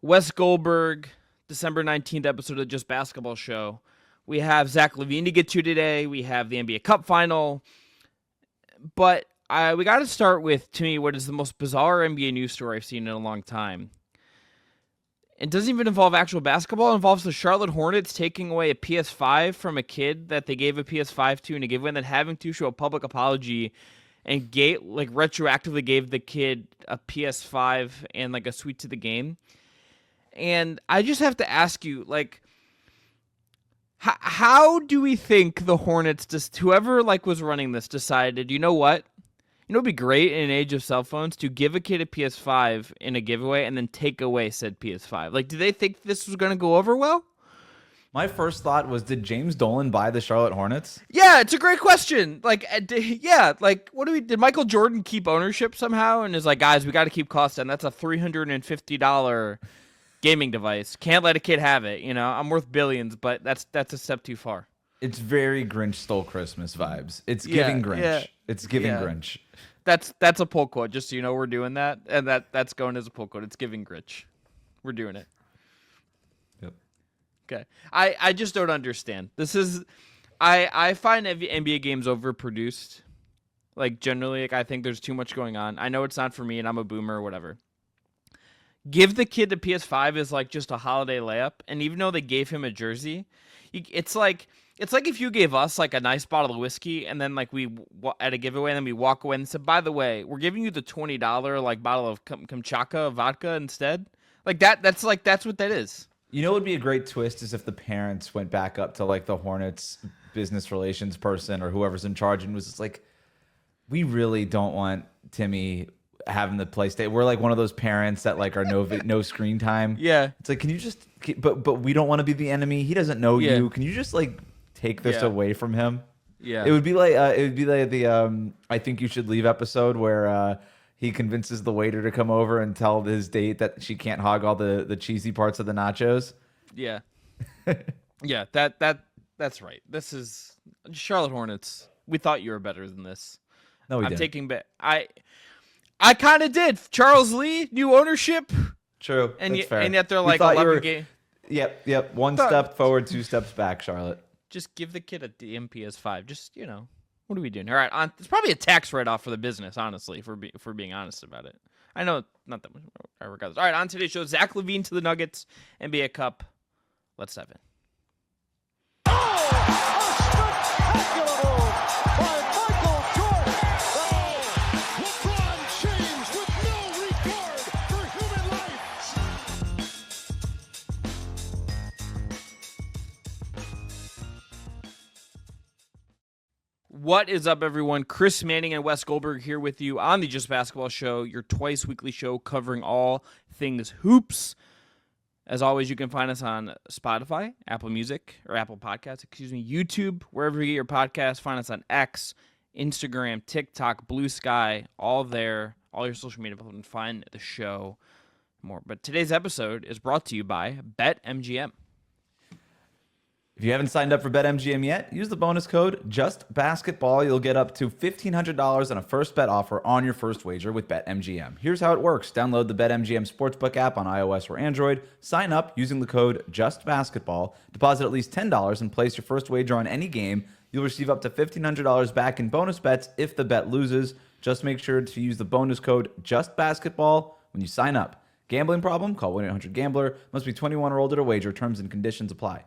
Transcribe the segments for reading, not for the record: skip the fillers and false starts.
Wes Goldberg, December 19th episode of the Just Basketball Show. We have Zach LaVine to get to today. We have the NBA Cup final. But we got to start with, to me, what is the most bizarre NBA news story I've seen in a long time. It doesn't even involve actual basketball. It involves the Charlotte Hornets taking away a PS5 from a kid that they gave a PS5 to in a giveaway and then having to show a public apology and retroactively gave the kid a PS5 and like a suite to the game. And I just have to ask you, like, how do we think the Hornets, just whoever was running this, decided, you know what? You know, it'd be great in an age of cell phones to give a kid a PS5 in a giveaway and then take away said PS5. Like, do they think this was going to go over well? My first thought was, did James Dolan buy the Charlotte Hornets? Yeah, it's a great question. What did Michael Jordan keep ownership somehow and is like, guys, we got to keep costs down. That's a $350 gaming device. Can't let a kid have it. You know, I'm worth billions, but that's a step too far. It's very Grinch Stole Christmas vibes. It's giving Grinch. Yeah. It's giving Grinch. That's a pull quote, just so you know we're doing that, and that's going as a pull quote. It's giving Grinch. We're doing it. Yep. Okay. I just don't understand. This is I find NBA games overproduced. Like, generally, I think there's too much going on. I know it's not for me and I'm a boomer or whatever. Give the kid the PS5 is like just a holiday layup, and even though they gave him a jersey, it's like if you gave us like a nice bottle of whiskey and then like we at a giveaway and then we walk away and said, by the way, we're giving you the $20 like bottle of Kamchatka vodka instead. Like that's what that is. You know what would be a great twist is if the parents went back up to like the Hornets business relations person or whoever's in charge and was just like, we really don't want Timmy having the PlayStation. We're like one of those parents that like are no screen time. Yeah. It's like, can you just but we don't want to be the enemy. He doesn't know you. Can you just like take this away from him? Yeah. It would be like the I think you should leave episode where he convinces the waiter to come over and tell his date that she can't hog all the cheesy parts of the nachos. Yeah. Yeah, that's right. This is Charlotte Hornets. We thought you were better than this. No, we I'm didn't. taking back. I kind of did. Charles Lee, new ownership. True. And That's fair. And yet they're We like thought you 11 were- game. Yep. One step forward, two steps back, Charlotte. Just give the kid a damn PS5. Just, you know, what are we doing? All right, it's probably a tax write-off for the business, honestly, for being honest about it. I know not that much. Regardless. All right, on today's show, Zach LaVine to the Nuggets, NBA Cup. Let's dive in. What is up, everyone? Chris Manning and Wes Goldberg here with you on the Just Basketball Show, your twice weekly show covering all things hoops. As always, you can find us on Spotify, Apple Music, or Apple Podcasts, YouTube, wherever you get your podcasts. Find us on X, Instagram, TikTok, Blue Sky, all there, all your social media platforms. Find the show more. But today's episode is brought to you by BetMGM. If you haven't signed up for BetMGM yet, use the bonus code JUSTBASKETBALL. You'll get up to $1,500 on a first bet offer on your first wager with BetMGM. Here's how it works. Download the BetMGM Sportsbook app on iOS or Android. Sign up using the code JUSTBASKETBALL. Deposit at least $10 and place your first wager on any game. You'll receive up to $1,500 back in bonus bets if the bet loses. Just make sure to use the bonus code JUSTBASKETBALL when you sign up. Gambling problem? Call 1-800-GAMBLER. Must be 21 or older to wager. Terms and conditions apply.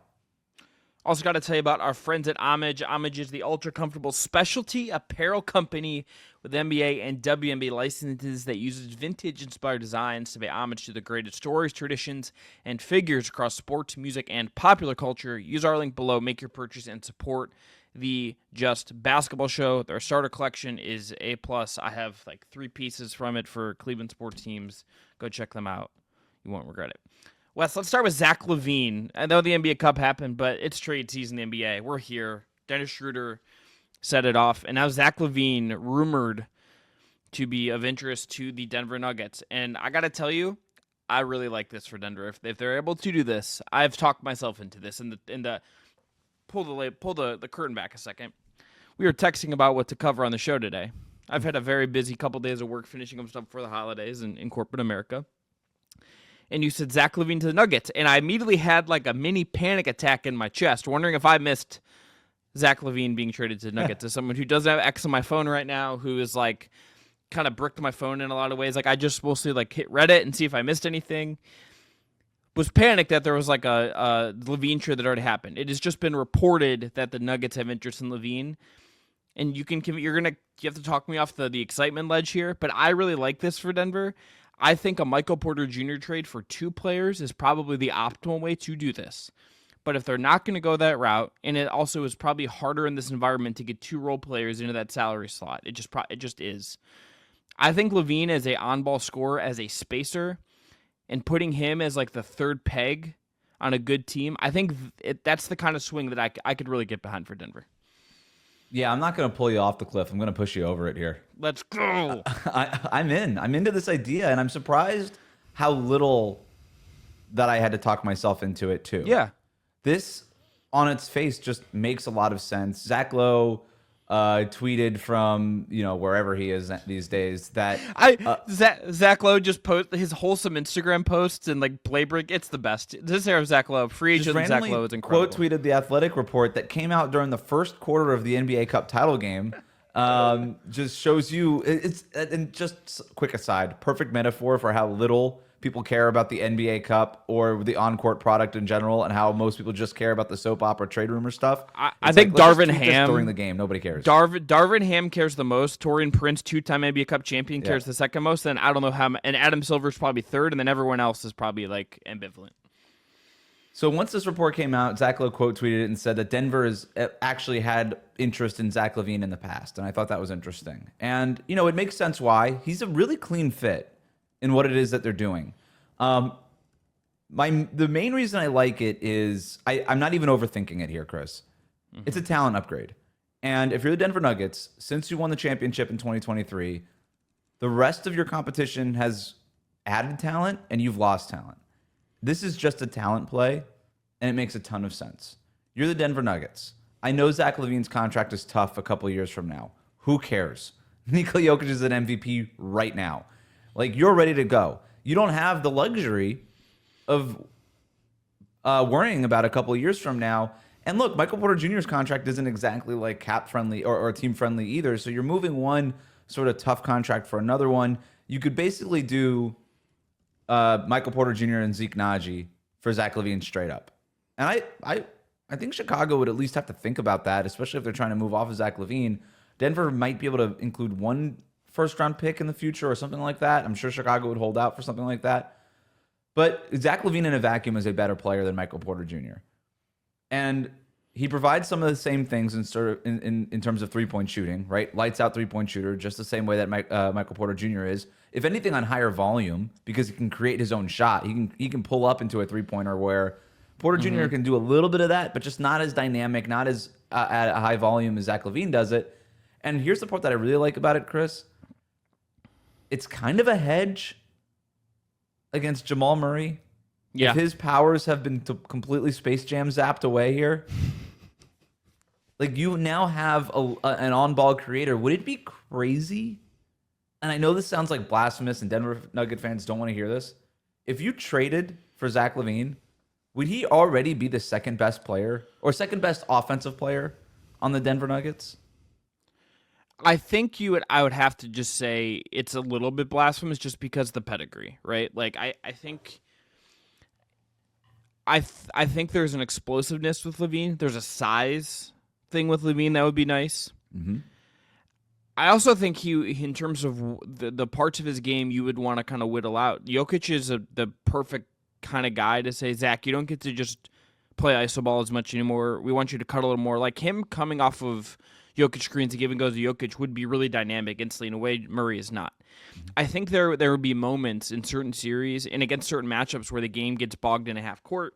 Also got to tell you about our friends at Homage. Homage is the ultra-comfortable specialty apparel company with NBA and WNBA licenses that uses vintage-inspired designs to pay homage to the greatest stories, traditions, and figures across sports, music, and popular culture. Use our link below, make your purchase, and support the Just Basketball Show. Their starter collection is A+. I have like 3 pieces from it for Cleveland sports teams. Go check them out. You won't regret it. Wes, let's start with Zach LaVine. I know the NBA Cup happened, but it's trade season in the NBA. We're here. Dennis Schroeder set it off, and now Zach LaVine rumored to be of interest to the Denver Nuggets. And I got to tell you, I really like this for Denver. If they're able to do this, I've talked myself into this. Pull the curtain back a second. We were texting about what to cover on the show today. I've had a very busy couple days of work finishing up stuff for the holidays in corporate America. and you said Zach LaVine to the Nuggets, and I immediately had like a mini panic attack in my chest, wondering if I missed Zach LaVine being traded to the Nuggets. As someone who doesn't have X on my phone right now, who is like kind of bricked my phone in a lot of ways, like I just mostly like hit Reddit and see if I missed anything. Was panicked that there was like a LaVine trade that already happened. It has just been reported that the Nuggets have interest in LaVine. And you have to talk me off the excitement ledge here, but I really like this for Denver. I think a Michael Porter Jr. trade for 2 players is probably the optimal way to do this. But if they're not going to go that route, and it also is probably harder in this environment to get 2 role players into that salary slot, it just is. I think LaVine as a on-ball scorer, as a spacer, and putting him as like the third peg on a good team, I think that's the kind of swing that I could really get behind for Denver. Yeah, I'm not going to pull you off the cliff. I'm going to push you over it here. Let's go. I'm in. I'm into this idea, and I'm surprised how little that I had to talk myself into it, too. Yeah. This, on its face, just makes a lot of sense. Zach Lowe tweeted from, wherever he is these days that... Zach Lowe just post his wholesome Instagram posts and like play break. It's the best. This era of Zach Lowe, free agent Zach Lowe is incredible. Quote tweeted the Athletic report that came out during the first quarter of the NBA Cup title game. Just shows you, and just quick aside, perfect metaphor for how little people care about the NBA Cup or the on-court product in general, and how most people just care about the soap opera trade rumor stuff. I think Darvin Ham during the game, nobody cares. Darvin Ham cares the most. Taurean Prince, 2-time NBA Cup champion, cares the second most. Then I don't know how, and Adam Silver's probably third, and then everyone else is probably like ambivalent. So once this report came out, Zach Lowe quote tweeted it and said that Denver has actually had interest in Zach LaVine in the past, and I thought that was interesting. And it makes sense why. He's a really clean fit in what it is that they're doing. The main reason I like it is I'm not even overthinking it here, Chris. Mm-hmm. It's a talent upgrade. And if you're the Denver Nuggets, since you won the championship in 2023, the rest of your competition has added talent and you've lost talent. This is just a talent play, and it makes a ton of sense. You're the Denver Nuggets. I know Zach LaVine's contract is tough a couple years from now. Who cares? Nikola Jokic is an MVP right now. Like, you're ready to go. You don't have the luxury of worrying about a couple of years from now. And look, Michael Porter Jr.'s contract isn't exactly like cap friendly or team friendly either. So you're moving one sort of tough contract for another one. You could basically do Michael Porter Jr. and Zeke Naji for Zach LaVine straight up. And I think Chicago would at least have to think about that, especially if they're trying to move off of Zach LaVine. Denver might be able to include one first-round pick in the future or something like that. I'm sure Chicago would hold out for something like that. But Zach LaVine in a vacuum is a better player than Michael Porter Jr. And he provides some of the same things in terms of three-point shooting, right? Lights-out three-point shooter, just the same way that Michael Porter Jr. is. If anything, on higher volume, because he can create his own shot. He can pull up into a three-pointer where Porter Jr. can do a little bit of that, but just not as dynamic, not as at a high volume as Zach LaVine does it. And here's the part that I really like about it, Chris. It's kind of a hedge against Jamal Murray. Yeah. If his powers have been completely Space Jam zapped away here, like, you now have an on-ball creator. Would it be crazy? And I know this sounds like blasphemous, and Denver Nugget fans don't want to hear this. If you traded for Zach LaVine, would he already be the second best player or second best offensive player on the Denver Nuggets? I think I would have to just say it's a little bit blasphemous just because of the pedigree, right? Like, I think there's an explosiveness with LaVine. There's a size thing with LaVine that would be nice. Mm-hmm. I also think in terms of the parts of his game, you would want to kind of whittle out. Jokic is the perfect kind of guy to say, Zach, you don't get to just play iso ball as much anymore. We want you to cut a little more. Like, him coming off of Jokic screens and giving goes to Jokic would be really dynamic instantly in a way Murray is not. I think there would be moments in certain series and against certain matchups where the game gets bogged in a half court,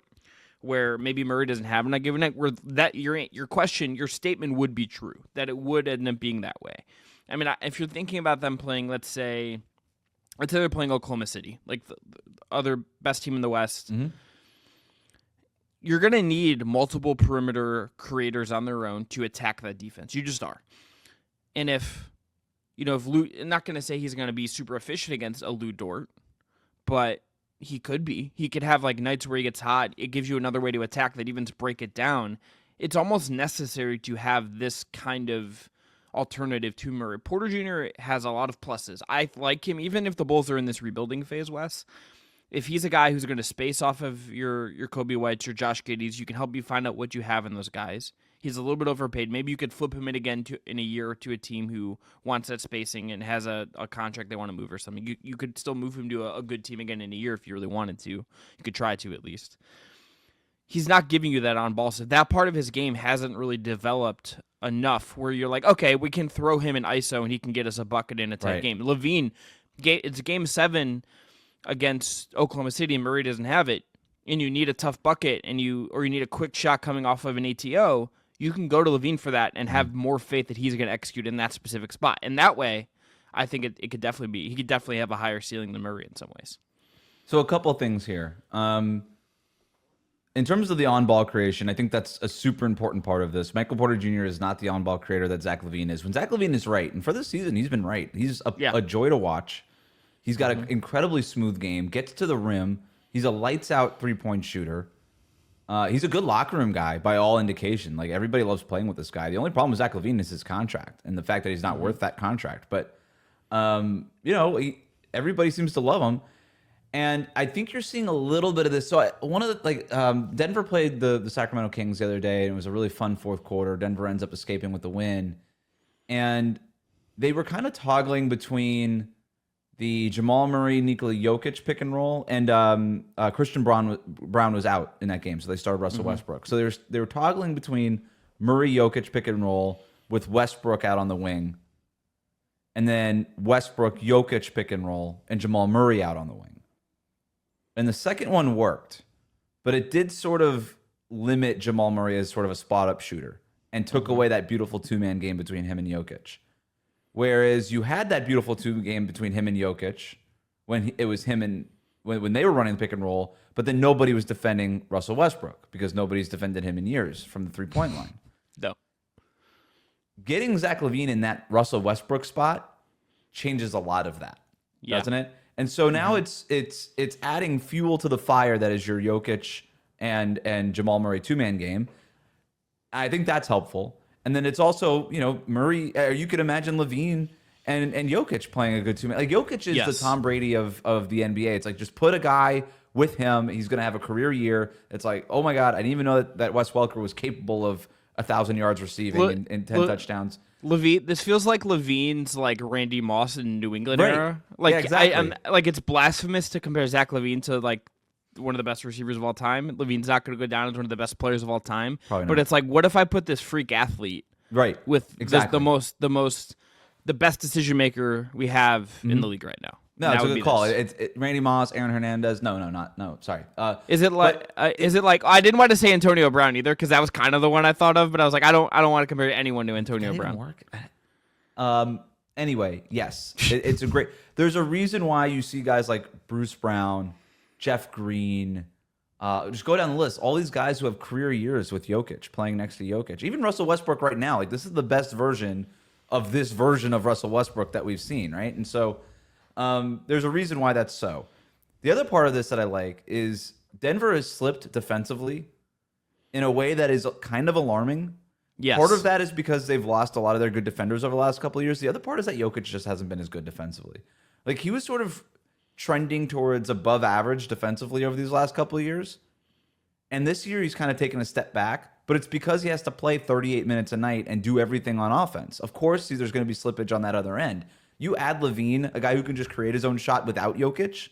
where maybe Murray doesn't have a given night, where that your statement would be true, that it would end up being that way. I mean, if you're thinking about them playing, let's say they're playing Oklahoma City, like the other best team in the West, you're going to need multiple perimeter creators on their own to attack that defense. You just are. And if Lou, I'm not going to say he's going to be super efficient against a Lou Dort, but he could be. He could have like nights where he gets hot. It gives you another way to attack that even to break it down. It's almost necessary to have this kind of alternative to Murray. Porter Jr. has a lot of pluses. I like him, even if the Bulls are in this rebuilding phase, Wes. If he's a guy who's going to space off of your Kobe Whites, your Josh Giddey's, you can help you find out what you have in those guys. He's a little bit overpaid. Maybe you could flip him in again in a year to a team who wants that spacing and has a contract they want to move or something. You could still move him to a good team again in a year if you really wanted to. You could try to at least. He's not giving you that on ball. So that part of his game hasn't really developed enough where you're like, okay, we can throw him in ISO and he can get us a bucket in a tight game. LaVine, it's game 7 against Oklahoma City and Murray doesn't have it, and you need a tough bucket or you need a quick shot coming off of an ATO, you can go to LaVine for that and have more faith that he's going to execute in that specific spot. And that way, I think it could definitely be, he could definitely have a higher ceiling than Murray in some ways. So a couple of things here. In terms of the on-ball creation, I think that's a super important part of this. Michael Porter Jr. is not the on-ball creator that Zach LaVine is. When Zach LaVine is right, and for this season, he's been right. He's a joy to watch. He's got an incredibly smooth game, gets to the rim. He's a lights-out three-point shooter. He's a good locker room guy by all indication. Like, everybody loves playing with this guy. The only problem with Zach LaVine is his contract and the fact that he's not worth that contract. But, everybody seems to love him. And I think you're seeing a little bit of this. So Denver played the Sacramento Kings the other day, and it was a really fun fourth quarter. Denver ends up escaping with the win. And they were kind of toggling between the Jamal Murray, Nikola Jokic pick and roll, and Christian Brown was out in that game, so they started Russell Westbrook. So they were toggling between Murray, Jokic pick and roll with Westbrook out on the wing, and then Westbrook, Jokic pick and roll, and Jamal Murray out on the wing. And the second one worked, but it did sort of limit Jamal Murray as sort of a spot-up shooter and took away that beautiful two-man game between him and Jokic. Whereas you had that beautiful two-game between him and Jokic when it was him and when they were running the pick and roll, but then nobody was defending Russell Westbrook because nobody's defended him in years from the three-point line. No. Getting Zach LaVine in that Russell Westbrook spot changes a lot of that, doesn't it? And so now it's adding fuel to the fire that is your Jokic and Jamal Murray two-man game. I think that's helpful. And then it's also, Murray, you could imagine LaVine and Jokic playing a good two-man. Like, Jokic is the Tom Brady of the NBA. It's like, just put a guy with him. He's going to have a career year. It's like, oh my God, I didn't even know that Wes Welker was capable of 1,000 yards receiving and 10 touchdowns. LaVine, this feels like LaVine's like Randy Moss in New England Right. era. Like, yeah, exactly. It's blasphemous to compare Zach LaVine to like one of the best receivers of all time. LaVine's not going to go down as one of the best players of all time. Probably not. But it's like, what if I put this freak athlete with the best decision maker we have in the league right now? No, it's a good call. It's Randy Moss, Aaron Hernandez. No, sorry. Is it like I didn't want to say Antonio Brown either because that was kind of the one I thought of, but I was like, I don't want to compare anyone to Antonio Brown. Work? Anyway, yes, it's a great. There's a reason why you see guys like Bruce Brown, Jeff Green. Just go down the list. All these guys who have career years with Jokic, playing next to Jokic. Even Russell Westbrook right now. Like, this is the best version of this version of Russell Westbrook that we've seen, right? And so there's a reason why that's so. The other part of this that I like is Denver has slipped defensively in a way that is kind of alarming. Yes. Part of that is because they've lost a lot of their good defenders over the last couple of years. The other part is that Jokic just hasn't been as good defensively. Like, he was sort of trending towards above average defensively over these last couple of years. And this year he's kind of taken a step back, but it's because he has to play 38 minutes a night and do everything on offense. Of course, there's going to be slippage on that other end. You add LaVine, a guy who can just create his own shot without Jokic,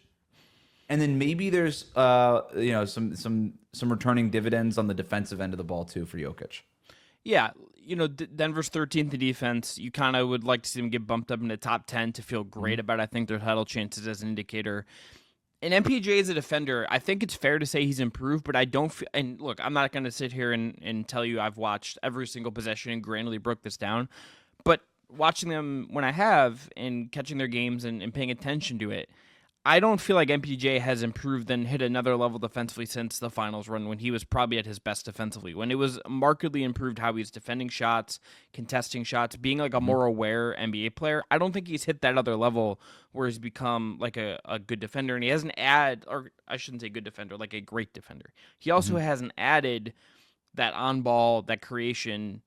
and then maybe there's some returning dividends on the defensive end of the ball too for Jokic. Yeah, Denver's 13th in defense. You kind of would like to see them get bumped up in the top 10 to feel great about, I think, their title chances as an indicator. And MPJ as a defender, I think it's fair to say he's improved, but I don't feel, and look, I'm not going to sit here and tell you I've watched every single possession and granularly broke this down, but watching them when I have and catching their games and paying attention to it, I don't feel like MPJ has improved and hit another level defensively since the finals run when he was probably at his best defensively. When it was markedly improved how he's defending shots, contesting shots, being like a more aware NBA player. I don't think he's hit that other level where he's become like a good defender. And he hasn't or I shouldn't say good defender, like a great defender. He also hasn't added that on ball, that creation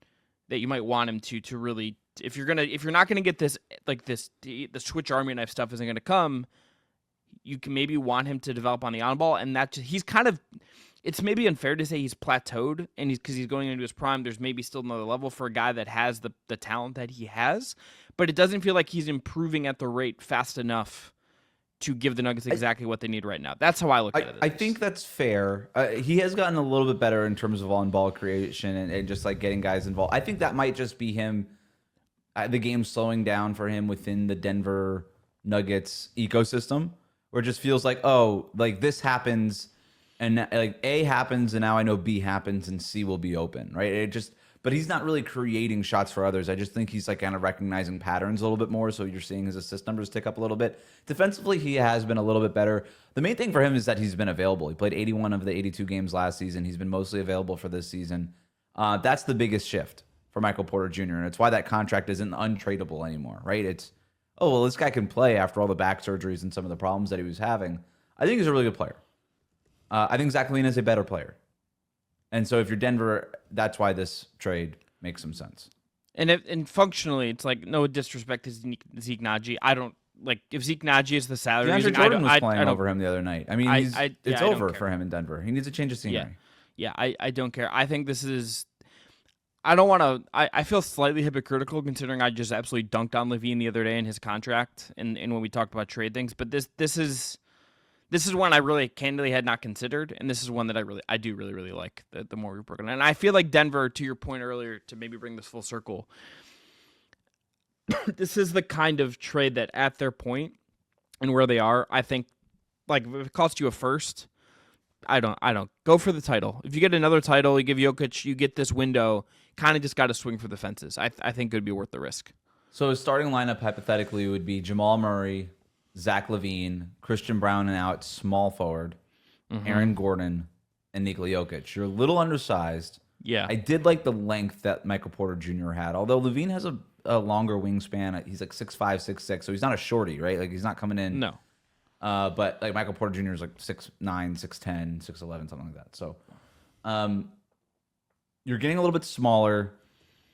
that you might want him to really, if you're not gonna get this like this the switch army knife stuff isn't gonna come. You can maybe want him to develop on the on ball, and he's kind of. It's maybe unfair to say he's plateaued, and because he's going into his prime. There's maybe still another level for a guy that has the talent that he has, but it doesn't feel like he's improving at the rate fast enough to give the Nuggets exactly what they need right now. That's how I look at it. I think that's fair. He has gotten a little bit better in terms of on ball creation and just like getting guys involved. I think that might just be him. The game slowing down for him within the Denver Nuggets ecosystem. Where it just feels like, oh, like this happens, and like A happens, and now I know B happens, and C will be open, right? But he's not really creating shots for others. I just think he's like kind of recognizing patterns a little bit more. So you're seeing his assist numbers tick up a little bit. Defensively, he has been a little bit better. The main thing for him is that he's been available. He played 81 of the 82 games last season. He's been mostly available for this season. That's the biggest shift for Michael Porter Jr. And it's why that contract isn't untradeable anymore, right? It's, oh, well, this guy can play after all the back surgeries and some of the problems that he was having. I think he's a really good player. I think Zach LaVine is a better player. And so if you're Denver, that's why this trade makes some sense. And functionally, it's like, no disrespect to Zeke Naji. I don't, like, if Zeke Naji is the salary, DeAndre Jordan was playing over him the other night. I mean, it's over for him in Denver. He needs a change of scenery. Yeah, I don't care. I think this is... I don't want to. I feel slightly hypocritical considering I just absolutely dunked on LaVine the other day in his contract and when we talked about trade things. But this is one I really candidly had not considered, and this is one that I do really like. The more we broke it, and I feel like Denver, to your point earlier, to maybe bring this full circle. This is the kind of trade that at their point and where they are, I think, like if it costs you a first, I don't go for the title. If you get another title, you give Jokic, you get this window. Kind of just got to swing for the fences. I think it would be worth the risk. So his starting lineup hypothetically would be Jamal Murray, Zach LaVine, Christian Brown and out small forward, Aaron Gordon, and Nikola Jokic. You're a little undersized. Yeah. I did like the length that Michael Porter Jr. had, although LaVine has a longer wingspan. He's like 6'5", 6'6", so he's not a shorty, right? Like he's not coming in. No. But like Michael Porter Jr. is like 6'9", 6'10", 6'11", something like that. So you're getting a little bit smaller.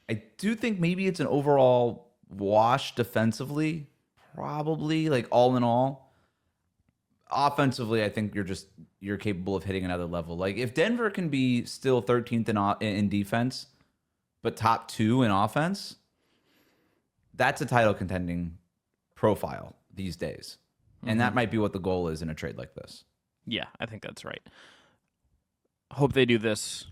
I do think maybe it's an overall wash defensively, probably, like all in all. Offensively, I think you're capable of hitting another level. Like if Denver can be still 13th in defense, but top 2 in offense, that's a title contending profile these days. And that might be what the goal is in a trade like this. Yeah, I think that's right. Hope they do this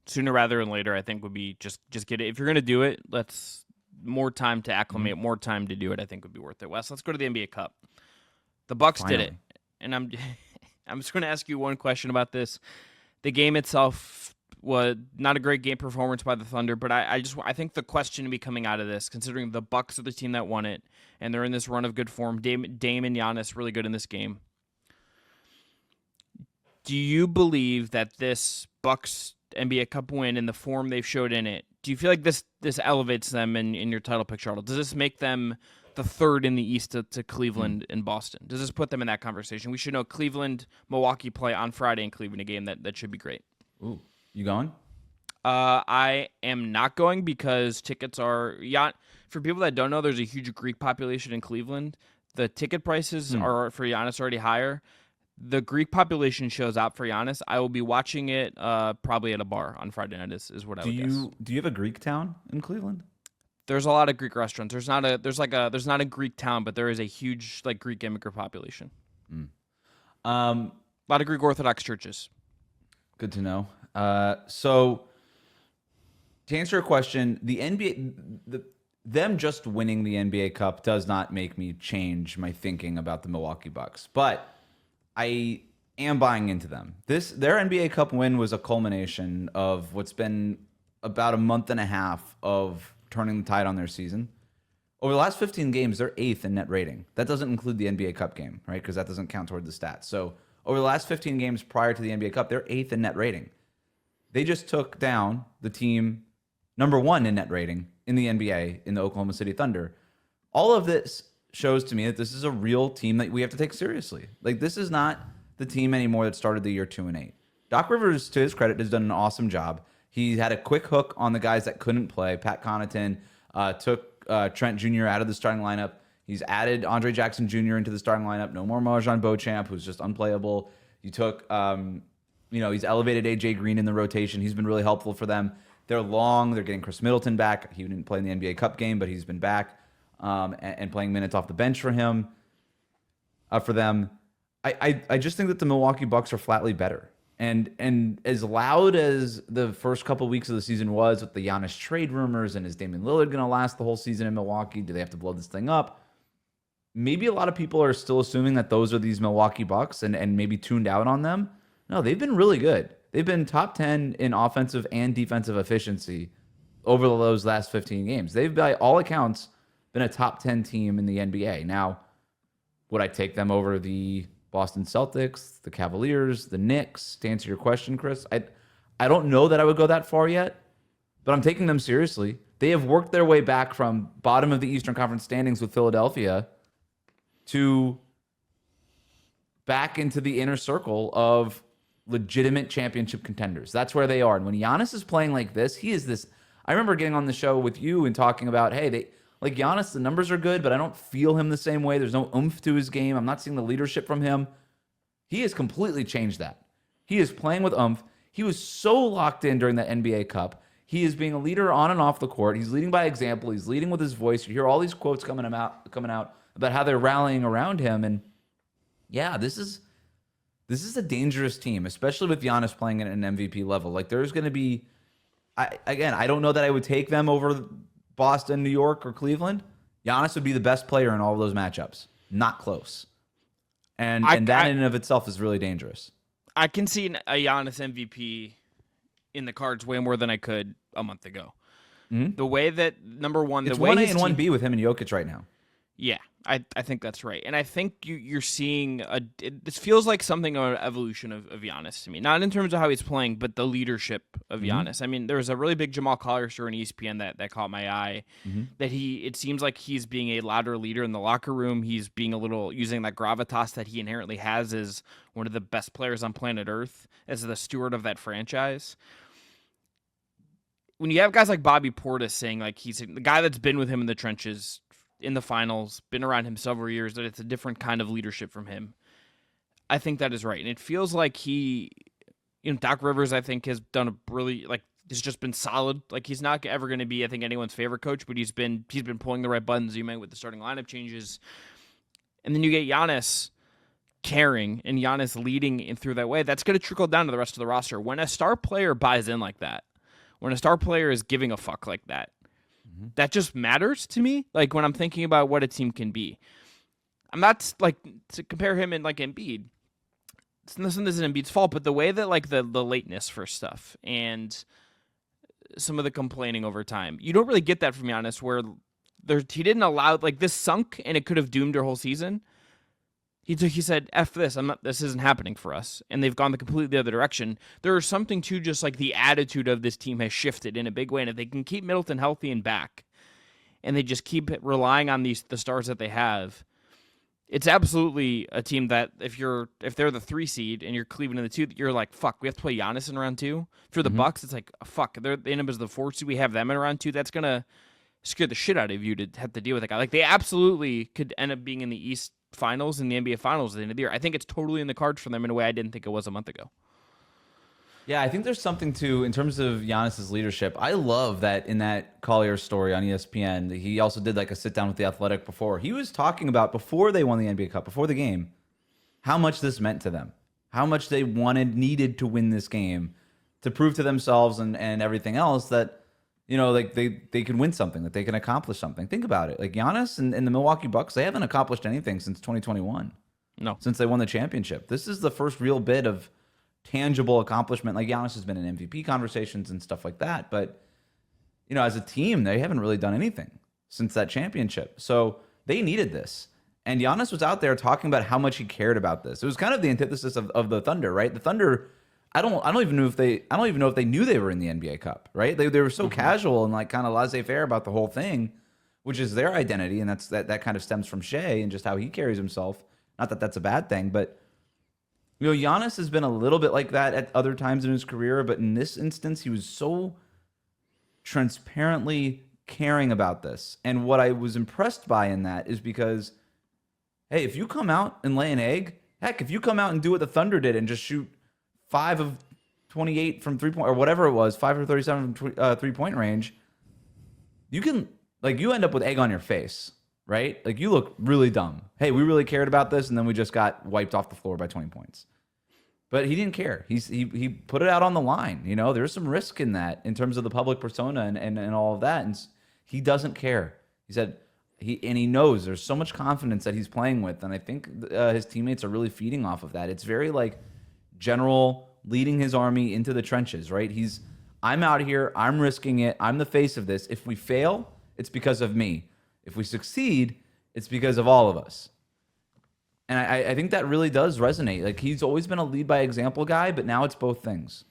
sooner rather than later. I think would be just get it. If you're going to do it, let's more time to acclimate, more time to do it. I think would be worth it. Wes, let's go to the NBA Cup. The Bucks did it, and I'm just going to ask you one question about this. The game itself was not a great game performance by the Thunder, but I think the question to be coming out of this, considering the Bucks are the team that won it, and they're in this run of good form, Dame and Giannis really good in this game. Do you believe that this Bucks NBA Cup win in the form they've showed in it, do you feel like this elevates them in your title picture? Does this make them the third in the East to Cleveland and Boston? Does this put them in that conversation? We should know Cleveland, Milwaukee play on Friday in Cleveland, a game that should be great. Ooh, you going? I am not going because tickets are... For people that don't know, there's a huge Greek population in Cleveland. The ticket prices are for Giannis already higher. The Greek population shows out for Giannis. I will be watching it probably at a bar on Friday night is what I would guess. Do you have a Greek town in Cleveland? There's a lot of Greek restaurants. There's not a Greek town, but there is a huge like Greek immigrant population. A lot of Greek Orthodox churches. Good to know. So to answer your question, the NBA, them just winning the NBA Cup does not make me change my thinking about the Milwaukee Bucks, but I am buying into them. Their NBA Cup win was a culmination of what's been about a month and a half of turning the tide on their season. Over the last 15 games, they're 8th in net rating. That doesn't include the NBA Cup game, right? Because that doesn't count toward the stats. So over the last 15 games prior to the NBA Cup, they're 8th in net rating. They just took down the team number 1 in net rating in the NBA in the Oklahoma City Thunder. All of this shows to me that this is a real team that we have to take seriously. Like, this is not the team anymore that started the year 2-8. Doc Rivers, to his credit, has done an awesome job. He had a quick hook on the guys that couldn't play. Pat Connaughton took Trent Jr. out of the starting lineup. He's added Andre Jackson Jr. into the starting lineup. No more Marjan Beauchamp, who's just unplayable. You took, he's elevated AJ Green in the rotation. He's been really helpful for them. They're long. They're getting Chris Middleton back. He didn't play in the NBA Cup game, but he's been back and playing minutes off the bench for him. For them, I just think that the Milwaukee Bucks are flatly better. And as loud as the first couple of weeks of the season was with the Giannis trade rumors and is Damian Lillard going to last the whole season in Milwaukee? Do they have to blow this thing up? Maybe a lot of people are still assuming that those are these Milwaukee Bucks and maybe tuned out on them. No, they've been really good. They've been top 10 in offensive and defensive efficiency over those last 15 games. They've, by all accounts, been a top 10 team in the NBA. Now, would I take them over the Boston Celtics, the Cavaliers, the Knicks, to answer your question, Chris? I don't know that I would go that far yet, but I'm taking them seriously. They have worked their way back from bottom of the Eastern Conference standings with Philadelphia to back into the inner circle of legitimate championship contenders. That's where they are. And when Giannis is playing like this, he is this. I remember getting on the show with you and talking about, hey, like Giannis, the numbers are good, but I don't feel him the same way. There's no oomph to his game. I'm not seeing the leadership from him. He has completely changed that. He is playing with oomph. He was so locked in during the NBA Cup. He is being a leader on and off the court. He's leading by example. He's leading with his voice. You hear all these quotes coming out about how they're rallying around him. And yeah, this is a dangerous team, especially with Giannis playing at an MVP level. Like, there's going to be, I don't know that I would take them over Boston, New York, or Cleveland. Giannis would be the best player in all of those matchups. Not close. And that in and of itself is really dangerous. I can see a Giannis MVP in the cards way more than I could a month ago. Mm-hmm. The way that, number one, it's the way 1A and 1B with him and Jokic right now. Yeah, I think that's right. And I think you're seeing this feels like something of an evolution of Giannis to me. Not in terms of how he's playing, but the leadership of Giannis. I mean, there was a really big Jamal Collier story on ESPN that caught my eye. That it seems like he's being a louder leader in the locker room. He's being a little, using that gravitas that he inherently has as one of the best players on planet Earth, as the steward of that franchise. When you have guys like Bobby Portis saying, like, he's the guy that's been with him in the trenches, in the finals, been around him several years, that it's a different kind of leadership from him. I think that is right. And it feels like Doc Rivers, I think, has done a really, has just been solid. Like, he's not ever going to be, I think, anyone's favorite coach, but he's been pulling the right buttons, you meant, with the starting lineup changes. And then you get Giannis caring and Giannis leading in through that way. That's going to trickle down to the rest of the roster. When a star player buys in like that, when a star player is giving a fuck like that, that just matters to me. Like, when I'm thinking about what a team can be, I'm not to compare him and Embiid. This isn't Embiid's fault, but the way that the lateness for stuff and some of the complaining over time, you don't really get that from Giannis. Where he didn't allow this sunk and it could have doomed their whole season. He said, "F this, this isn't happening for us," and they've gone the completely other direction. There is something to just the attitude of this team has shifted in a big way, and if they can keep Middleton healthy and back, and they just keep relying on the stars that they have, it's absolutely a team that if they're the 3 seed and you're Cleveland in the 2, you're like, fuck, we have to play Giannis in round 2. For the Bucks, it's like, fuck, they end up as the 4 seed. We have them in round 2. That's gonna scare the shit out of you to have to deal with that guy. They absolutely could end up being in the East Finals and the NBA Finals at the end of the year. I think it's totally in the cards for them in a way I didn't think it was a month ago. Yeah, I think there's something in terms of Giannis's leadership. I love that in that Collier story on ESPN, he also did a sit down with the Athletic before. He was talking about, before they won the NBA Cup, before the game, how much this meant to them, how much they needed to win this game to prove to themselves and everything else that, they can win something, that they can accomplish something. Think about it. Giannis and the Milwaukee Bucks, they haven't accomplished anything since 2021. No. Since they won the championship. This is the first real bit of tangible accomplishment. Giannis has been in MVP conversations and stuff like that, but as a team, they haven't really done anything. since that championship. So they needed this. And Giannis was out there talking about how much he cared about this. It was kind of the antithesis of the Thunder, right? The Thunder, I don't even know if they knew they were in the NBA Cup, right? They were so casual and like kind of laissez-faire about the whole thing, which is their identity, and that kind of stems from Shea and just how he carries himself. Not that that's a bad thing, but Giannis has been a little bit like that at other times in his career, but in this instance, he was so transparently caring about this. And what I was impressed by in that is because, hey, if you come out and lay an egg, heck, if you come out and do what the Thunder did and just shoot 5 of 28 from 3-point or whatever it was, 5 of 37 from 3-point range, you can you end up with egg on your face, right? Like you look really dumb. Hey, we really cared about this, and then we just got wiped off the floor by 20 points. But he didn't care. He put it out on the line. There's some risk in that in terms of the public persona and all of that. And he doesn't care. He said he knows there's so much confidence that he's playing with. And I think his teammates are really feeding off of that. It's very like general leading his army into the trenches, right? I'm out here. I'm risking it. I'm the face of this. If we fail, it's because of me. If we succeed, it's because of all of us. And I think that really does resonate. Like he's always been a lead by example guy, but now it's both things.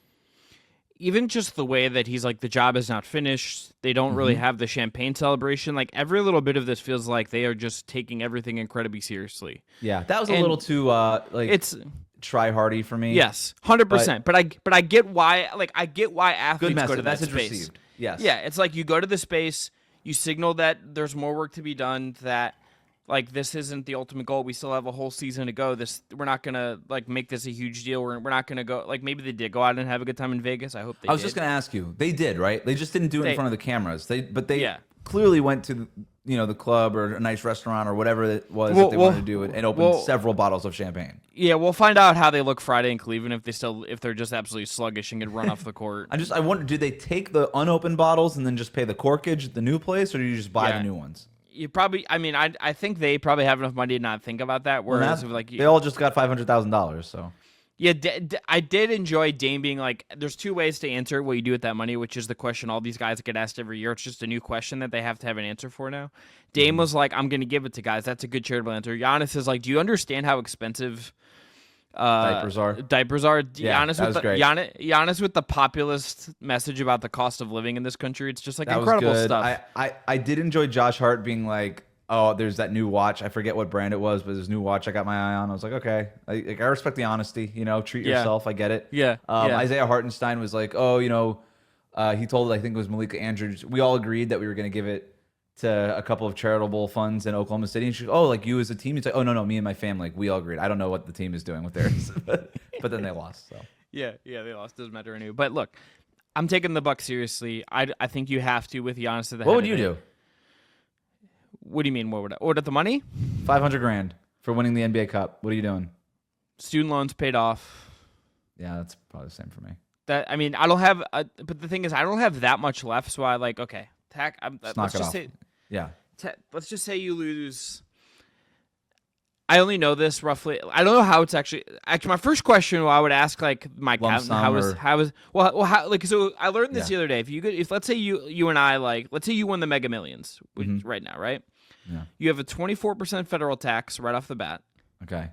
Even just the way that he's like, the job is not finished. They don't really have the champagne celebration. Like every little bit of this feels like they are just taking everything incredibly seriously. Yeah, that was a little too it's try hardy for me. Yes, 100%. But I get why. Like I get why athletes go to that message space. Received. Yes. Yeah, it's like you go to the space, you signal that there's more work to be done. That like this isn't the ultimate goal. We still have a whole season to go. We're not gonna like make this a huge deal. We're not gonna go like maybe they did go out and have a good time in Vegas. I hope they did. I was just gonna ask you. They did, right? They just didn't do it in front of the cameras. They clearly went to the club or a nice restaurant or whatever it was that they wanted to do it and opened several bottles of champagne. Yeah, we'll find out how they look Friday in Cleveland if they're just absolutely sluggish and get run off the court. I wonder, did they take the unopened bottles and then just pay the corkage at the new place, or do you just buy the new ones? You probably, I think they probably have enough money to not think about that. Whereas they all just got $500,000. So yeah, I did enjoy Dame being like, there's two ways to answer what you do with that money, which is the question all these guys get asked every year. It's just a new question that they have to have an answer for now. Dame was like, I'm going to give it to guys. That's a good charitable answer. Giannis is like, do you understand how expensive diapers are? Yeah, Giannis with the populist message about the cost of living in this country. It's just like that incredible stuff. I did enjoy Josh Hart being like, oh, there's that new watch. I forget what brand it was, but there's a new watch I got my eye on. I was like, okay. I respect the honesty. Treat yourself. I get it. Yeah. Isaiah Hartenstein was like, oh, he told, I think it was Malika Andrews. We all agreed that we were going to give it to a couple of charitable funds in Oklahoma City. And she's like, oh, like you as a team? He's like, oh, no, me and my family. Like, we all agreed. I don't know what the team is doing with theirs. but then they lost. So Yeah, they lost. Doesn't matter anyway. But look, I'm taking the Bucks seriously. I think you have to with Giannis at the head. What would you do? What do you mean? What would the money? $500,000 for winning the NBA Cup. What are you doing? Student loans paid off. Yeah, that's probably the same for me. I don't have. But the thing is, I don't have that much left. So I like, okay, let's just say, yeah. Let's just say you lose. I only know this roughly. I don't know how it's actually. Actually, my first question, I would ask like my captain, so I learned this the other day. If let's say you and I let's say you win the Mega Millions right now, right? Yeah. You have a 24% federal tax right off the bat. Okay.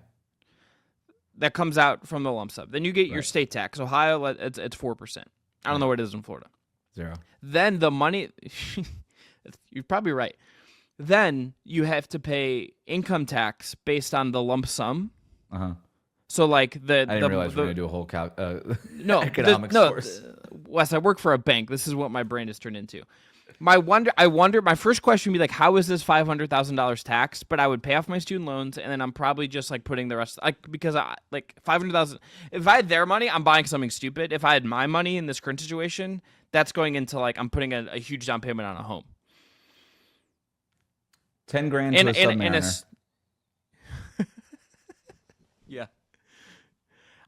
That comes out from the lump sum. Then you get your state tax. Ohio, it's 4%. I don't know what it is in Florida. 0. Then the money, you're probably right. Then you have to pay income tax based on the lump sum. Uh-huh. So I didn't realize we were going to do a whole economics course. Wes, I work for a bank. This is what my brain has turned into. My first question would be like, how is this $500,000 taxed? But I would pay off my student loans, and then I'm probably just putting the rest because $500,000. If I had their money, I'm buying something stupid. If I had my money in this current situation, that's going into I'm putting a huge down payment on a home. $10,000 to a Submariner. Yeah.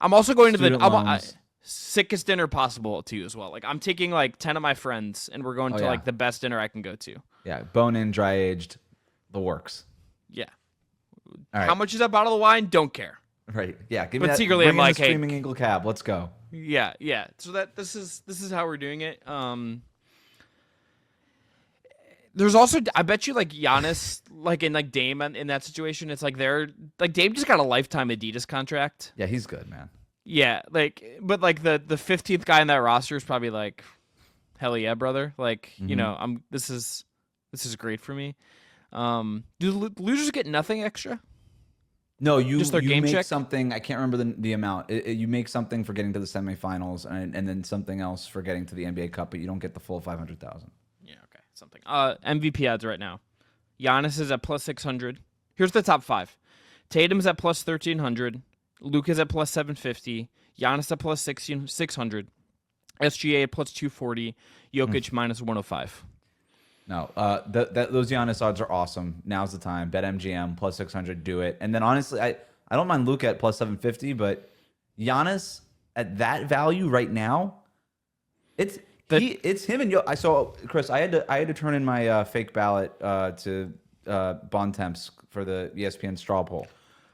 I'm also going to the sickest dinner possible too as well. I'm taking 10 of my friends and we're going to the best dinner I can go to. Yeah, bone-in, dry-aged, the works. Yeah. All right. How much is that bottle of wine? Don't care. Right. Yeah. Give but me that. Secretly, I'm like, hey, Screaming Eagle cab. Let's go. Yeah. Yeah. So this is how we're doing it. There's also, I bet you, like Giannis, like in like Dame in that situation, it's like Dame just got a lifetime Adidas contract. Yeah, he's good, man. Yeah, but like the 15th guy in that roster is probably like, hell yeah, brother. Like, this is great for me. Do losers get nothing extra? No, you Just their you game make check? something. I can't remember the amount. You make something for getting to the semifinals, and then something else for getting to the NBA Cup, but you don't get the full 500,000. Yeah, okay, something. MVP odds right now. Giannis is at plus 600. Here's the top 5. Tatum's at plus 1300. Luka's at plus 750. Giannis at plus 600. SGA at plus 240. Jokic minus 105. No, those Giannis odds are awesome. Now's the time. Bet MGM plus 600. Do it. And then honestly, I don't mind Luka at plus 750, but Giannis at that value right now, it's him and I saw Chris. I had to turn in my fake ballot to Bontemps for the ESPN straw poll.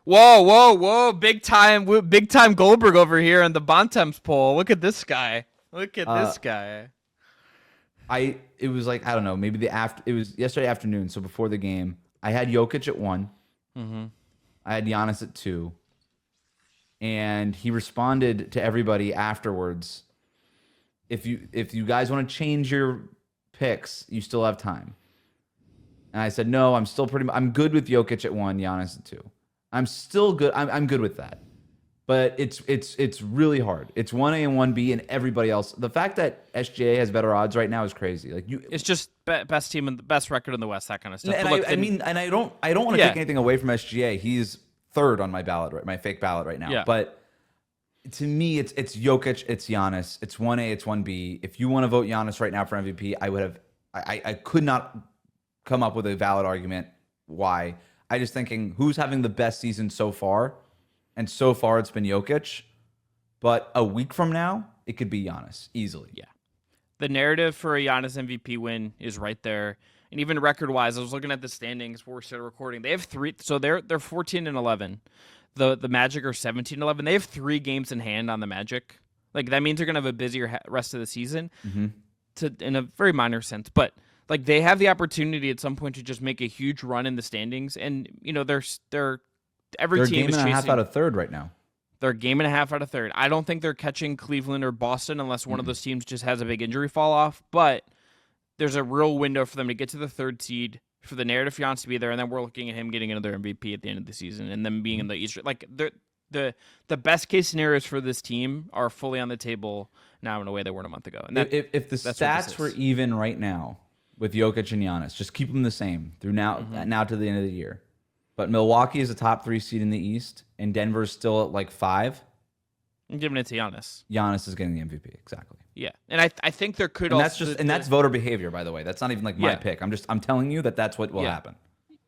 Whoa! Big time Goldberg over here in the Bontemps poll. Look at this guy. This guy. It was like, I don't know, maybe it was yesterday afternoon, so before the game. I had Jokic at 1. Mm-hmm. I had Giannis at 2. And he responded to everybody afterwards, if you guys want to change your picks, you still have time. And I said, no, I'm good with Jokic at 1, Giannis at 2. I'm still good. I'm good with that. But it's really hard. It's 1A and 1B and everybody else. The fact that SGA has better odds right now is crazy. Like it's just best team and the best record in the West, that kind of stuff. And look, I don't want to take anything away from SGA. He's 3rd on my ballot, my fake ballot right now. Yeah. But to me, it's Jokic, it's Giannis, it's 1A, it's 1B. If you want to vote Giannis right now for MVP, I could not come up with a valid argument why. I just thinking who's having the best season so far. And so far, it's been Jokic. But a week from now, it could be Giannis easily. Yeah. The narrative for a Giannis MVP win is right there. And even record-wise, I was looking at the standings before we started recording. They have 3. So they're 14-11. The Magic are 17-11. They have 3 games in hand on the Magic. Like, that means they're going to have a busier rest of the season in a very minor sense. But, like, they have the opportunity at some point to just make a huge run in the standings. And, they're every team is chasing. They're a game and a half out of 3rd right now. They're a game and a half out of 3rd. I don't think they're catching Cleveland or Boston unless one of those teams just has a big injury fall off. But there's a real window for them to get to the 3rd seed, for the narrative for Giannis to be there, and then we're looking at him getting another MVP at the end of the season, and them being in the Eastern. Like, the best case scenarios for this team are fully on the table now in a way they weren't a month ago. And if the stats were even right now with Jokic and Giannis, just keep them the same through now to the end of the year. But Milwaukee is a top 3 seed in the East, and Denver's still at like 5. I'm giving it to Giannis. Giannis is getting the MVP, exactly. Yeah, and I think there could and also that's voter behavior, by the way. That's not even like my pick. I'm telling you that's what will happen.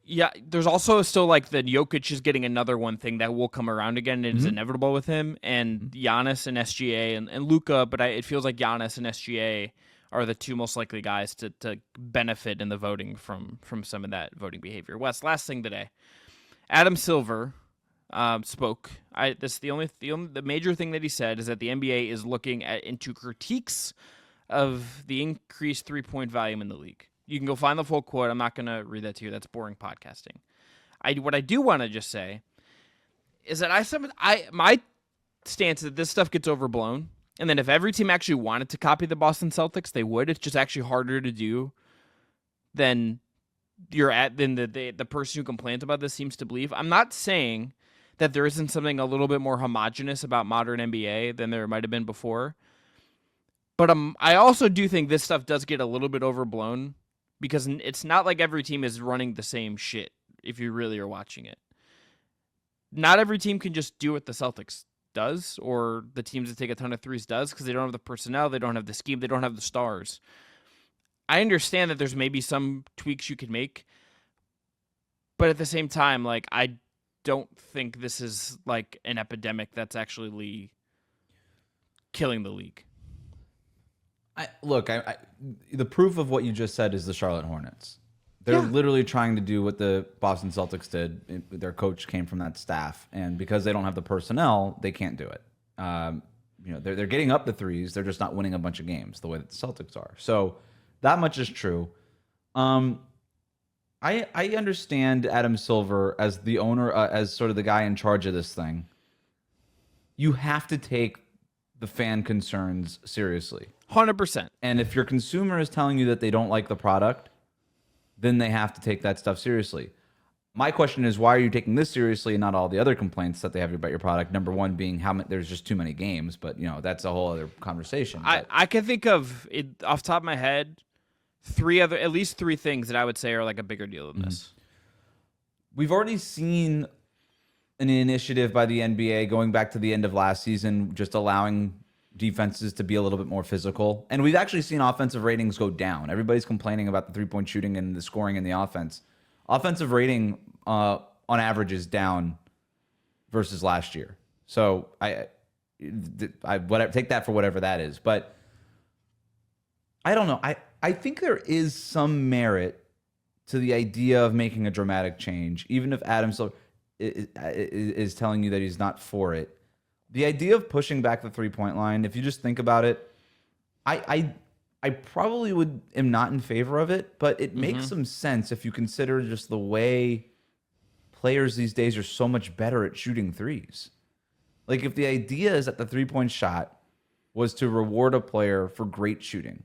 Yeah, there's also still like the Jokic is getting another one thing that will come around again. It is inevitable with him, and Giannis and SGA and Luka, but it feels like Giannis and SGA are the 2 most likely guys to benefit in the voting from some of that voting behavior. Wes, last thing today. Adam Silver spoke. The major thing that he said is that the NBA is looking into critiques of the increased 3-point volume in the league. You can go find the full quote. I'm not going to read that to you. That's boring podcasting. What I do want to just say is that my stance is that this stuff gets overblown, and then if every team actually wanted to copy the Boston Celtics, they would. It's just actually harder to do than the person who complains about this seems to believe. I'm not saying that there isn't something a little bit more homogenous about modern NBA than there might have been before. But I also do think this stuff does get a little bit overblown because it's not like every team is running the same shit if you really are watching it. Not every team can just do what the Celtics does or the teams that take a ton of threes does because they don't have the personnel, they don't have the scheme, they don't have the stars. I understand that there's maybe some tweaks you could make, but at the same time, like, I don't think this is like an epidemic that's actually killing the league. The proof of what you just said is the Charlotte Hornets. They're literally trying to do what the Boston Celtics did. Their coach came from that staff, and because they don't have the personnel, they can't do it. They're getting up the threes. They're just not winning a bunch of games the way that the Celtics are. So that much is true. Um, I understand Adam Silver as the owner, as sort of the guy in charge of this thing. You have to take the fan concerns seriously. 100%. And if your consumer is telling you that they don't like the product, then they have to take that stuff seriously. My question is, why are you taking this seriously and not all the other complaints that they have about your product? Number one being there's just too many games, but that's a whole other conversation. I can think of it off the top of my head, at least three things that I would say are like a bigger deal than this. We've already seen an initiative by the NBA going back to the end of last season, just allowing defenses to be a little bit more physical. And we've actually seen offensive ratings go down. Everybody's complaining about the three-point shooting and the scoring in the offense. Offensive rating on average is down versus last year. So I take that for whatever that is. But I don't know. I think there is some merit to the idea of making a dramatic change, even if Adam Silver is telling you that he's not for it. The idea of pushing back the three-point line, if you just think about it, I probably am not in favor of it, but it makes some sense if you consider just the way players these days are so much better at shooting threes. Like, if the idea is that the three-point shot was to reward a player for great shooting,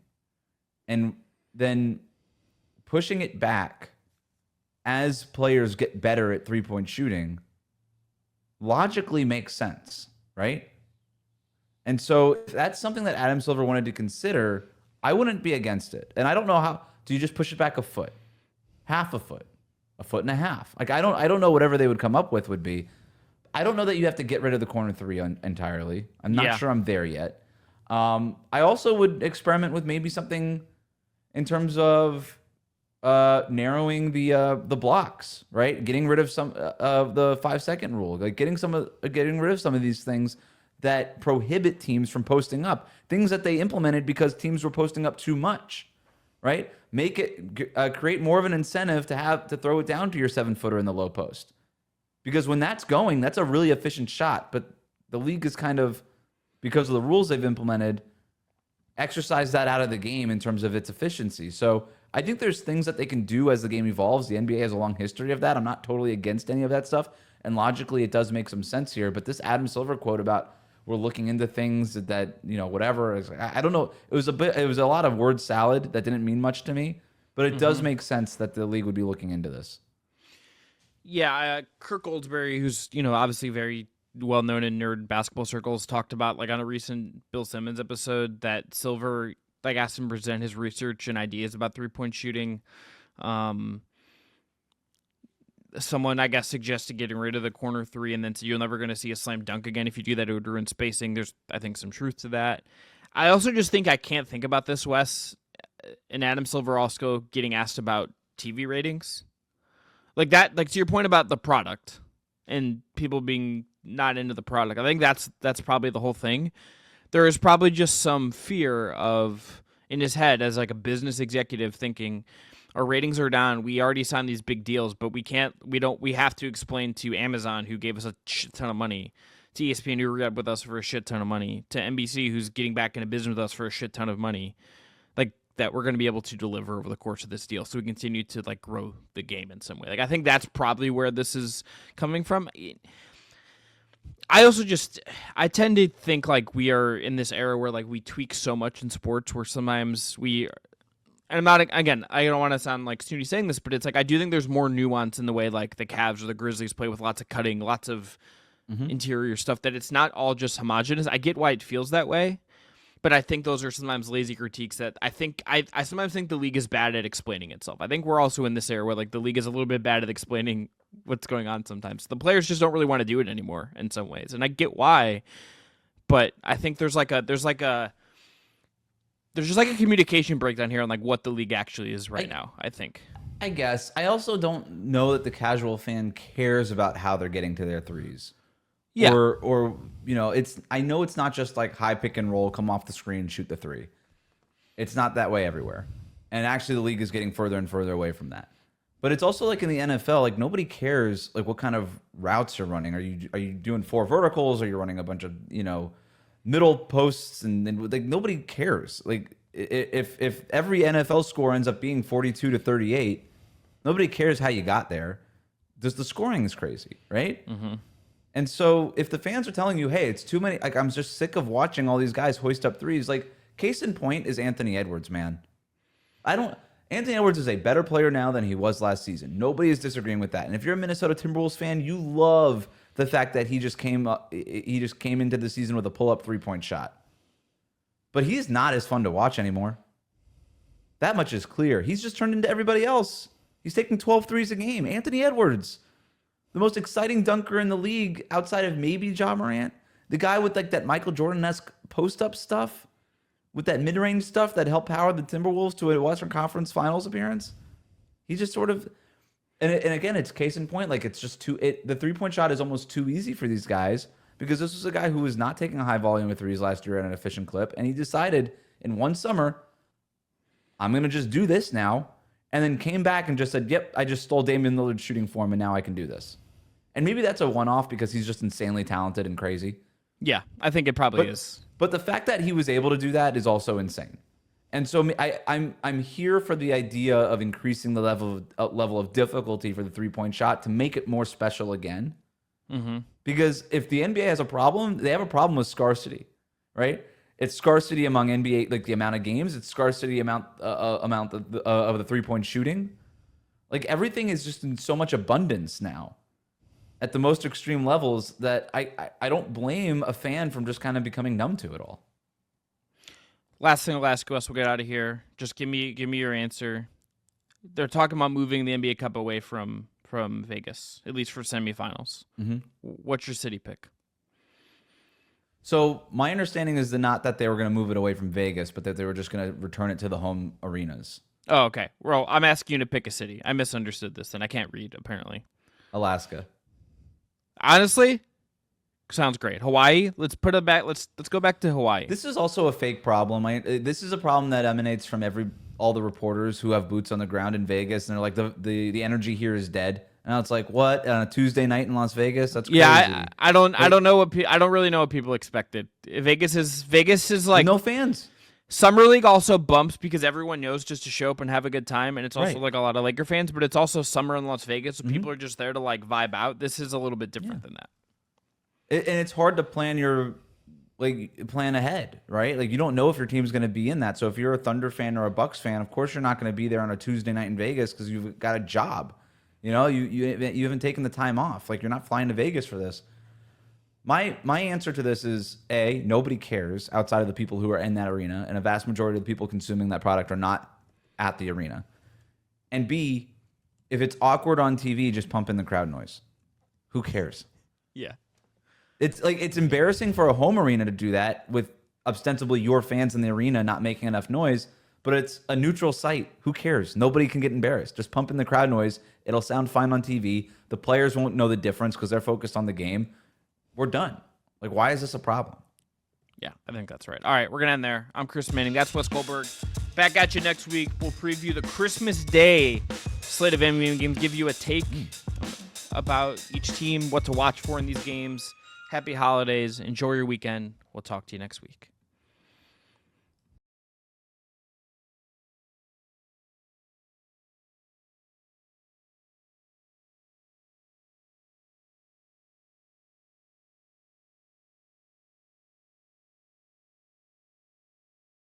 and then pushing it back as players get better at three-point shooting logically makes sense, right? And so if that's something that Adam Silver wanted to consider, I wouldn't be against it. And I don't know how. Do you just push it back a foot, half a foot, a foot and a half? Like, I don't know whatever they would come up with would be. I don't know that you have to get rid of the corner three entirely. I'm not sure I'm there yet. I also would experiment with maybe something in terms of narrowing the blocks, right? Getting rid of some of the 5-second rule, like getting rid of some of these things that prohibit teams from posting up, things that they implemented because teams were posting up too much, right? Make it create more of an incentive to throw it down to your 7-footer in the low post, because when that's going, that's a really efficient shot. But the league is kind of, because of the rules they've implemented, exercise that out of the game in terms of its efficiency. So I think there's things that they can do as the game evolves. The NBA has a long history of that. I'm not totally against any of that stuff. And logically, it does make some sense here. But this Adam Silver quote about we're looking into things that whatever, I don't know. It was a lot of word salad that didn't mean much to me. But it does make sense that the league would be looking into this. Yeah, Kirk Goldsberry, who's obviously very well known in nerd basketball circles, talked about, like, on a recent Bill Simmons episode, that Silver asked him to present his research and ideas about 3-point shooting. Someone, I guess, suggested getting rid of the corner three, and then so you're never going to see a slam dunk again. If you do that, it would ruin spacing. There's, I think, some truth to that. I also just think I can't think about this, Wes, and Adam Silver also getting asked about TV ratings. Like that, like to your point about the product and people being not into the product. I think that's probably the whole thing. There is probably just some fear of, in his head as like a business executive, thinking our ratings are down. We already signed these big deals, but we have to explain to Amazon, who gave us a shit ton of money, to ESPN, who re-upped with us for a shit ton of money, to NBC, who's getting back into business with us for a shit ton of money, like that we're going to be able to deliver over the course of this deal. So we continue to like grow the game in some way. Like, I think that's probably where this is coming from. I tend to think like we are in this era where like we tweak so much in sports, where sometimes and I'm not, again, I don't want to sound like snooty saying this, but it's like I do think there's more nuance in the way like the Cavs or the Grizzlies play, with lots of cutting, lots of interior stuff, that it's not all just homogenous. I get why it feels that way, but I think those are sometimes lazy critiques that I sometimes think the league is bad at explaining itself. I think we're also in this era where like the league is a little bit bad at explaining what's going on sometimes. The players just don't really want to do it anymore in some ways, and I get why, but I think there's just like a communication breakdown here on like what the league actually is right now, I think. I guess. I also don't know that the casual fan cares about how they're getting to their threes. Yeah. Or I know it's not just like high pick and roll, come off the screen, shoot the three. It's not that way everywhere. And actually the league is getting further and further away from that. But it's also like in the NFL, like nobody cares like what kind of routes you're running. Are you doing 4 verticals? Or are you running a bunch of, middle posts? And then like nobody cares. Like if every NFL score ends up being 42-38, nobody cares how you got there. Just the scoring is crazy, right? Mm-hmm. And so if the fans are telling you, hey, it's too many, like I'm just sick of watching all these guys hoist up threes. Like case in point is Anthony Edwards, man. Anthony Edwards is a better player now than he was last season. Nobody is disagreeing with that. And if you're a Minnesota Timberwolves fan, you love the fact that he just came into the season with a pull-up three-point shot. But he's not as fun to watch anymore. That much is clear. He's just turned into everybody else. He's taking 12 threes a game. Anthony Edwards, the most exciting dunker in the league outside of maybe Ja Morant. The guy with like that Michael Jordan-esque post-up stuff, with that mid-range stuff that helped power the Timberwolves to a Western Conference Finals appearance. He just sort of, and again, it's case in point. Like it's just the three-point shot is almost too easy for these guys because this was a guy who was not taking a high volume of threes last year at an efficient clip, and he decided in one summer, I'm going to just do this now, and then came back and just said, yep, I just stole Damian Lillard's shooting form, and now I can do this. And maybe that's a one-off because he's just insanely talented and crazy. Yeah, I think it probably is. But the fact that he was able to do that is also insane. And so I'm here for the idea of increasing the level of difficulty for the three-point shot to make it more special again. Mm-hmm. Because if the NBA has a problem, they have a problem with scarcity, right? It's scarcity among NBA, like the amount of games. It's scarcity amount of the three-point shooting. Like everything is just in so much abundance now at the most extreme levels that I don't blame a fan from just kind of becoming numb to it all. Last thing I'll ask us, we'll get out of here. Just give me your answer. They're talking about moving the NBA Cup away from Vegas, at least for semifinals. Mm-hmm. What's your city pick? So my understanding is not that they were going to move it away from Vegas, but that they were just going to return it to the home arenas. Oh, okay. Well, I'm asking you to pick a city. I misunderstood this, and I can't read, apparently. Alaska. Honestly, sounds great. Hawaii. Let's put it back. Let's go back to Hawaii. This is also a fake problem. This is a problem that emanates from all the reporters who have boots on the ground in Vegas, and they're like the energy here is dead. And it's like, what, on a Tuesday night in Las Vegas? That's crazy. Yeah, I don't know I don't really know what people expected. Vegas is like no fans. Summer League also bumps because everyone knows just to show up and have a good time, and it's also like a lot of Laker fans, but it's also summer in Las Vegas, so people are just there to like vibe out. This is a little bit different than that. And it's hard to plan ahead, right? Like you don't know if your team's going to be in that. So if you're a Thunder fan or a Bucks fan, of course you're not going to be there on a Tuesday night in Vegas because you've got a job. You know, you haven't taken the time off. Like you're not flying to Vegas for this. My answer to this is A, nobody cares outside of the people who are in that arena, and a vast majority of the people consuming that product are not at the arena. And B, if it's awkward on TV, just pump in the crowd noise. Who cares? Yeah. It's embarrassing for a home arena to do that with ostensibly your fans in the arena not making enough noise, but it's a neutral site. Who cares? Nobody can get embarrassed. Just pump in the crowd noise. It'll sound fine on TV. The players won't know the difference because they're focused on the game. We're done. Like, why is this a problem? Yeah, I think that's right. All right, we're going to end there. I'm Chris Manning. That's Wes Goldberg. Back at you next week. We'll preview the Christmas Day slate of NBA games, give you a take about each team, what to watch for in these games. Happy holidays. Enjoy your weekend. We'll talk to you next week.